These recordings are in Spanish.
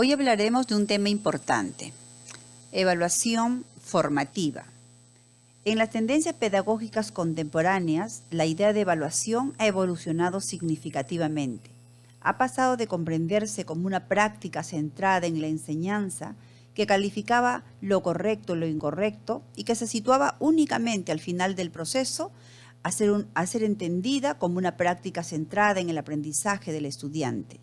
Hoy hablaremos de un tema importante, evaluación formativa. En las tendencias pedagógicas contemporáneas, la idea de evaluación ha evolucionado significativamente. Ha pasado de comprenderse como una práctica centrada en la enseñanza que calificaba lo correcto y lo incorrecto y que se situaba únicamente al final del proceso a ser entendida como una práctica centrada en el aprendizaje del estudiante,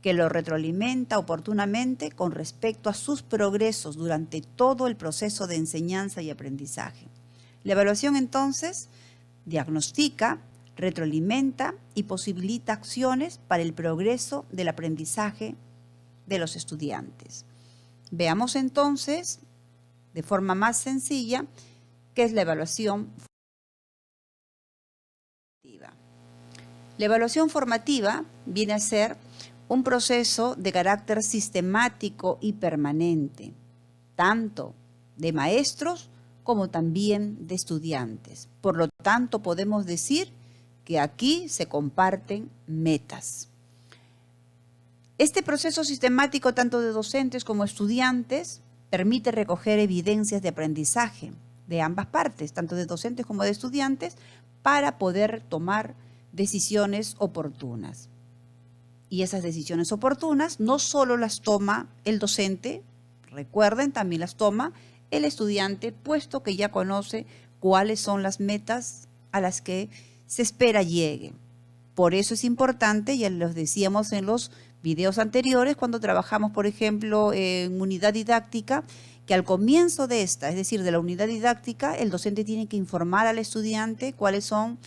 que lo retroalimenta oportunamente con respecto a sus progresos durante todo el proceso de enseñanza y aprendizaje. La evaluación, entonces, diagnostica, retroalimenta y posibilita acciones para el progreso del aprendizaje de los estudiantes. Veamos entonces, de forma más sencilla, qué es la evaluación formativa. La evaluación formativa viene a ser un proceso de carácter sistemático y permanente, tanto de maestros como también de estudiantes. Por lo tanto, podemos decir que aquí se comparten metas. Este proceso sistemático, tanto de docentes como estudiantes, permite recoger evidencias de aprendizaje de ambas partes, tanto de docentes como de estudiantes, para poder tomar decisiones oportunas. Y esas decisiones oportunas no solo las toma el docente, recuerden, también las toma el estudiante, puesto que ya conoce cuáles son las metas a las que se espera llegue. Por eso es importante, ya los decíamos en los videos anteriores, cuando trabajamos, por ejemplo, en unidad didáctica, que al comienzo de esta, es decir, de la unidad didáctica, el docente tiene que informar al estudiante cuáles son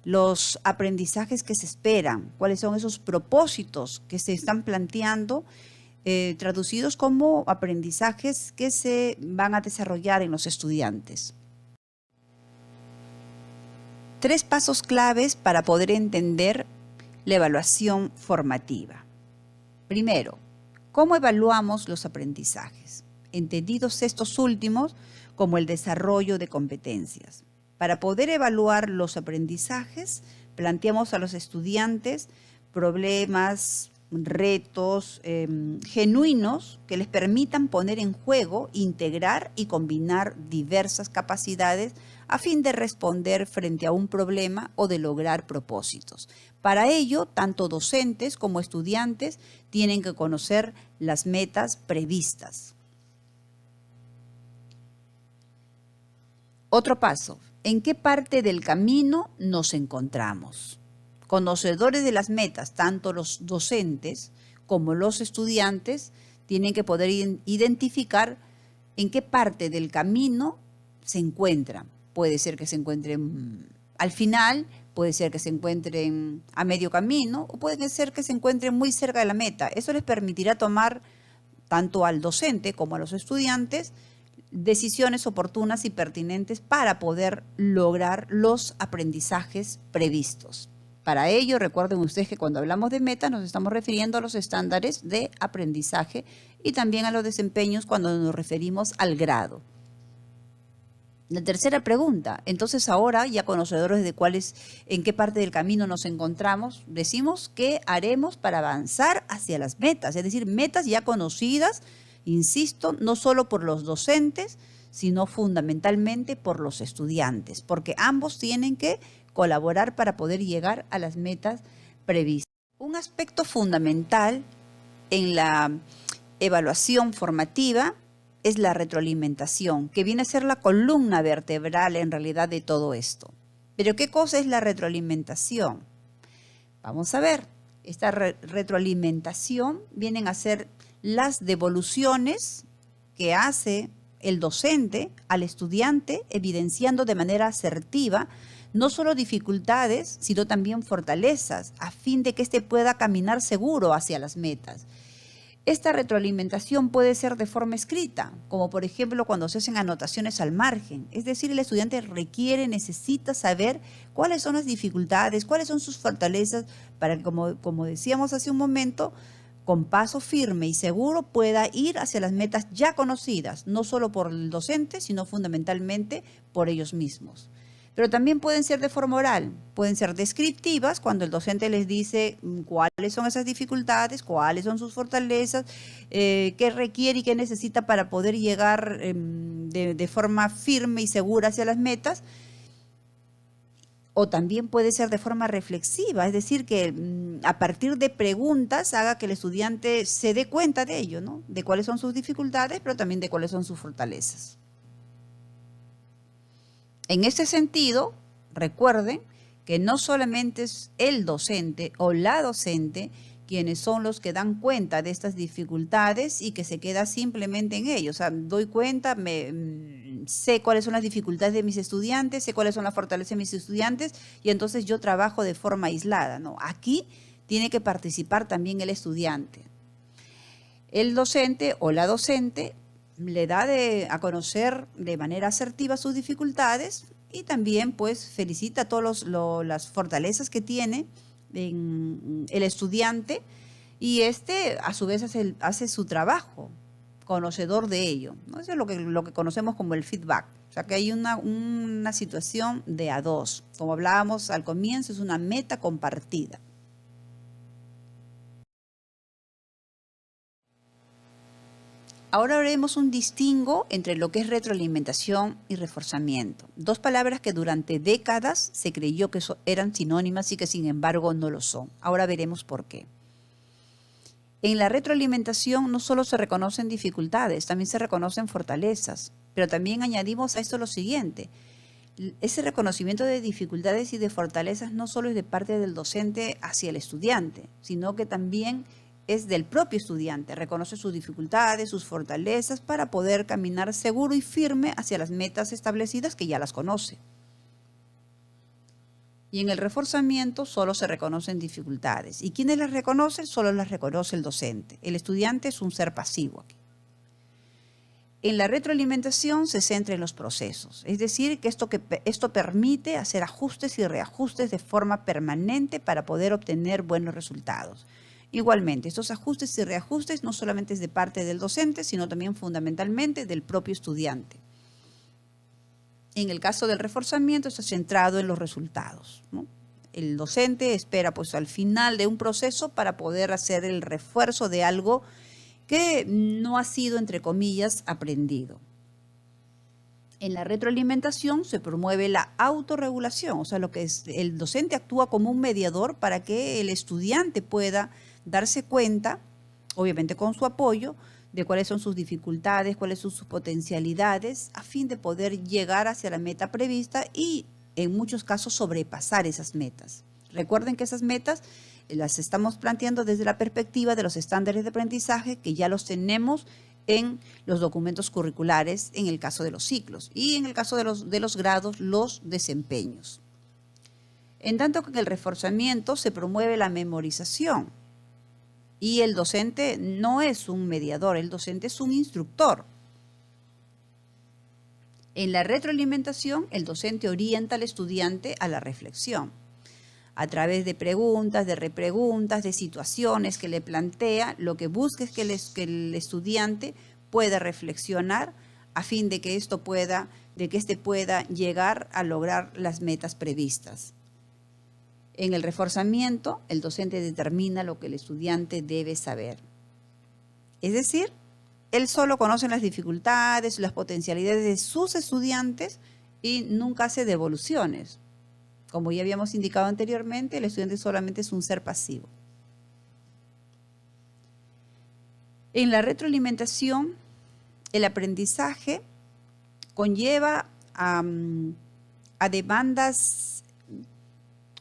los aprendizajes que se esperan, cuáles son esos propósitos que se están planteando, traducidos como aprendizajes que se van a desarrollar en los estudiantes. 3 pasos claves para poder entender la evaluación formativa. Primero, ¿cómo evaluamos los aprendizajes? Entendidos estos últimos como el desarrollo de competencias. Para poder evaluar los aprendizajes, planteamos a los estudiantes problemas, retos genuinos que les permitan poner en juego, integrar y combinar diversas capacidades a fin de responder frente a un problema o de lograr propósitos. Para ello, tanto docentes como estudiantes tienen que conocer las metas previstas. Otro paso, ¿en qué parte del camino nos encontramos? Conocedores de las metas, tanto los docentes como los estudiantes, tienen que poder identificar en qué parte del camino se encuentran. Puede ser que se encuentren al final, puede ser que se encuentren a medio camino o puede ser que se encuentren muy cerca de la meta. Eso les permitirá tomar, tanto al docente como a los estudiantes, decisiones oportunas y pertinentes para poder lograr los aprendizajes previstos. Para ello, recuerden ustedes que cuando hablamos de metas nos estamos refiriendo a los estándares de aprendizaje y también a los desempeños cuando nos referimos al grado. La tercera pregunta, entonces ahora ya conocedores de en qué parte del camino nos encontramos, decimos qué haremos para avanzar hacia las metas, es decir, metas ya conocidas, insisto, no solo por los docentes, sino fundamentalmente por los estudiantes, porque ambos tienen que colaborar para poder llegar a las metas previstas. Un aspecto fundamental en la evaluación formativa es la retroalimentación, que viene a ser la columna vertebral en realidad de todo esto. Pero ¿qué cosa es la retroalimentación? Vamos a ver, esta retroalimentación vienen a ser las devoluciones que hace el docente al estudiante, evidenciando de manera asertiva no solo dificultades, sino también fortalezas, a fin de que éste pueda caminar seguro hacia las metas. Esta retroalimentación puede ser de forma escrita, como por ejemplo cuando se hacen anotaciones al margen. Es decir, el estudiante necesita saber cuáles son las dificultades, cuáles son sus fortalezas, para que, como decíamos hace un momento, con paso firme y seguro pueda ir hacia las metas ya conocidas, no solo por el docente, sino fundamentalmente por ellos mismos. Pero también pueden ser de forma oral, pueden ser descriptivas cuando el docente les dice cuáles son esas dificultades, cuáles son sus fortalezas, qué requiere y qué necesita para poder llegar de forma firme y segura hacia las metas. O también puede ser de forma reflexiva, es decir, que a partir de preguntas haga que el estudiante se dé cuenta de ello, ¿no? De cuáles son sus dificultades, pero también de cuáles son sus fortalezas. En este sentido, recuerden que no solamente es el docente o la docente quienes son los que dan cuenta de estas dificultades y que se queda simplemente en ello. O sea, doy cuenta, sé cuáles son las dificultades de mis estudiantes, sé cuáles son las fortalezas de mis estudiantes y entonces yo trabajo de forma aislada, ¿no? Aquí tiene que participar también el estudiante. El docente o la docente le da a conocer de manera asertiva sus dificultades y también pues felicita todas las fortalezas que tiene el estudiante y a su vez hace su trabajo conocedor de ello, ¿no? Eso es lo que conocemos como el feedback. O sea que hay una situación de a dos. Como hablábamos al comienzo, es una meta compartida. Ahora haremos un distingo entre lo que es retroalimentación y reforzamiento. Dos palabras que durante décadas se creyó que eran sinónimas y que sin embargo no lo son. Ahora veremos por qué. En la retroalimentación no solo se reconocen dificultades, también se reconocen fortalezas, pero también añadimos a esto lo siguiente. Ese reconocimiento de dificultades y de fortalezas no solo es de parte del docente hacia el estudiante, sino que también es del propio estudiante. Reconoce sus dificultades, sus fortalezas para poder caminar seguro y firme hacia las metas establecidas que ya las conoce. Y en el reforzamiento solo se reconocen dificultades. ¿Y quiénes las reconocen? Solo las reconoce el docente. El estudiante es un ser pasivo aquí. En la retroalimentación se centra en los procesos, es decir, que esto permite hacer ajustes y reajustes de forma permanente para poder obtener buenos resultados. Igualmente, estos ajustes y reajustes no solamente es de parte del docente, sino también fundamentalmente del propio estudiante. En el caso del reforzamiento está centrado en los resultados, ¿no? El docente espera pues al final de un proceso para poder hacer el refuerzo de algo que no ha sido, entre comillas, aprendido. En la retroalimentación se promueve la autorregulación, o sea, el docente actúa como un mediador para que el estudiante pueda darse cuenta, obviamente con su apoyo, de cuáles son sus dificultades, cuáles son sus potencialidades, a fin de poder llegar hacia la meta prevista y en muchos casos sobrepasar esas metas. Recuerden que esas metas las estamos planteando desde la perspectiva de los estándares de aprendizaje que ya los tenemos en los documentos curriculares en el caso de los ciclos y en el caso de los grados, los desempeños. En tanto que en el reforzamiento se promueve la memorización y el docente no es un mediador, el docente es un instructor. En la retroalimentación, el docente orienta al estudiante a la reflexión a través de preguntas, de repreguntas, de situaciones que le plantea. Lo que busca es que el estudiante pueda reflexionar a fin de que éste pueda llegar a lograr las metas previstas. En el reforzamiento, el docente determina lo que el estudiante debe saber. Es decir, él solo conoce las dificultades, las potencialidades de sus estudiantes y nunca hace devoluciones. Como ya habíamos indicado anteriormente, el estudiante solamente es un ser pasivo. En la retroalimentación, el aprendizaje conlleva a demandas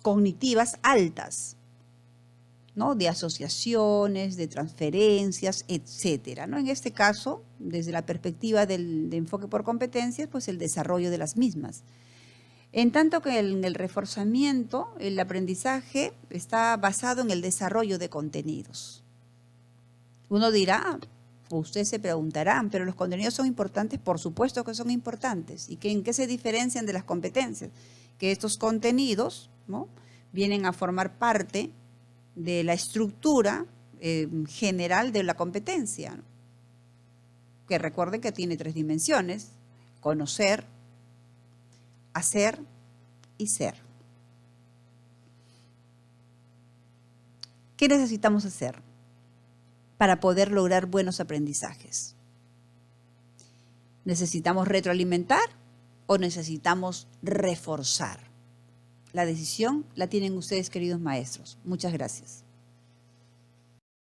cognitivas altas, ¿no? De asociaciones, de transferencias, etcétera, ¿no? En este caso, desde la perspectiva de enfoque por competencias, pues el desarrollo de las mismas. En tanto que en el reforzamiento, el aprendizaje está basado en el desarrollo de contenidos. Uno dirá, o ustedes se preguntarán, pero los contenidos son importantes, por supuesto que son importantes. ¿Y en qué se diferencian de las competencias? Que estos contenidos, ¿no?, vienen a formar parte de la estructura general de la competencia, ¿no?, que recuerden que tiene 3 dimensiones: conocer, hacer y ser. ¿Qué necesitamos hacer para poder lograr buenos aprendizajes? ¿Necesitamos retroalimentar o necesitamos reforzar? La decisión la tienen ustedes, queridos maestros. Muchas gracias.